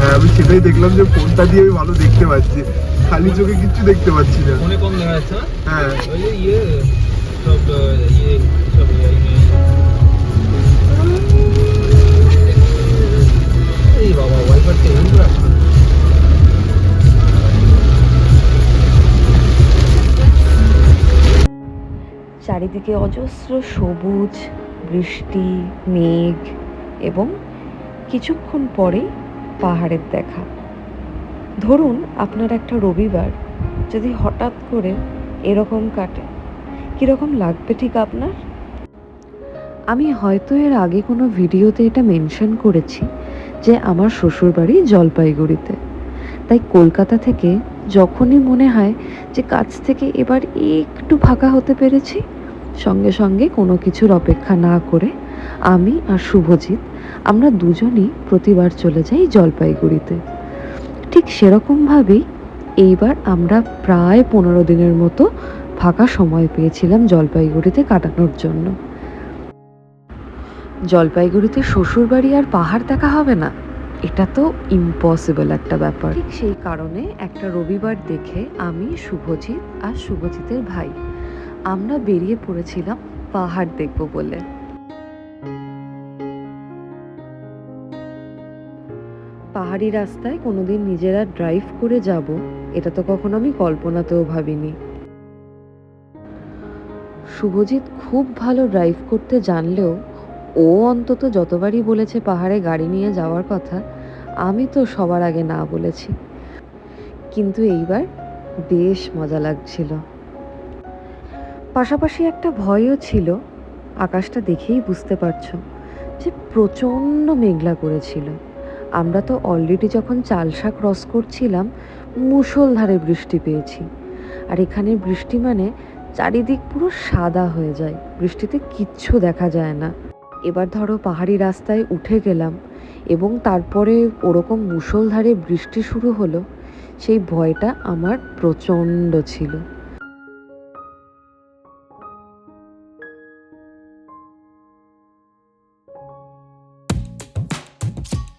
হ্যাঁ আমি সেটাই দেখলাম যে ফোনটা দিয়ে আমি ভালো দেখতে পাচ্ছি, খালি চোখে কিচ্ছু দেখতে পাচ্ছি না। ফোনে কম দেখা যাচ্ছে না? হ্যাঁ ওই যে সব সব এই বাবা ওয়াইফারটা এই করে আসছে। চারিদিকে অজস্র সবুজ, বৃষ্টি, মেঘ এবং কিছুক্ষণ পরেই পাহাড়ের দেখা। ধরুন আপনার একটা রবিবার যদি হঠাৎ করে এরকম কাটে, কীরকম লাগবে ঠিক আপনার? আমি হয়তো এর আগে কোনো ভিডিওতে এটা মেনশন করেছি যে আমার শ্বশুরবাড়ি জলপাইগুড়িতে। তাই কলকাতা থেকে যখনই মনে হয় যে কাছ থেকে এবার একটু ফাঁকা হতে পেরেছি, সঙ্গে সঙ্গে কোনো কিছুর অপেক্ষা না করে আমি আর শুভজিৎ আমরা দুজনই প্রতিবার চলে যাই জলপাইগুড়িতে। ঠিক সেরকমভাবেই এইবার আমরা প্রায় 15 দিনের মতো ফাঁকা সময় পেয়েছিলাম জলপাইগুড়িতে কাটানোর জন্য। জলপাইগুড়িতে শ্বশুরবাড়ি আর পাহাড় দেখা হবে না, এটা তো ইম্পসিবল একটা ব্যাপার। ঠিক সেই কারণে একটা রবিবার দেখে আমি, শুভজিৎ আর শুভজিতের ভাই আমরা বেরিয়ে পড়েছিলাম পাহাড় দেখব বলে। পাহাড়ি রাস্তায় কোনোদিন নিজেরা ড্রাইভ করে যাব এটা তো কখনো আমি কল্পনাতেও ভাবিনি। শুভজিৎ খুব ভালো ড্রাইভ করতে জানলেও ও অন্তত যতবারই বলেছে পাহাড়ে গাড়ি নিয়ে যাওয়ার কথা, আমি তো সবার আগে না বলেছি। কিন্তু এইবার বেশ মজা লাগছিল। পাশাপাশি একটা ভয়ও ছিল, আকাশটা দেখেই বুঝতে পারছো যে প্রচণ্ড মেঘলা করেছিল। আমরা তো অলরেডি যখন চালসা ক্রস করছিলাম মুষলধারে বৃষ্টি পেয়েছি, আর এখানে বৃষ্টি মানে চারিদিক পুরো সাদা হয়ে যায়, বৃষ্টিতে কিচ্ছু দেখা যায় না। এবার ধরো পাহাড়ি রাস্তায় উঠে গেলাম এবং তারপরে ওরকম মুষলধারে বৃষ্টি শুরু হলো, সেই ভয়টা আমার প্রচণ্ড ছিল।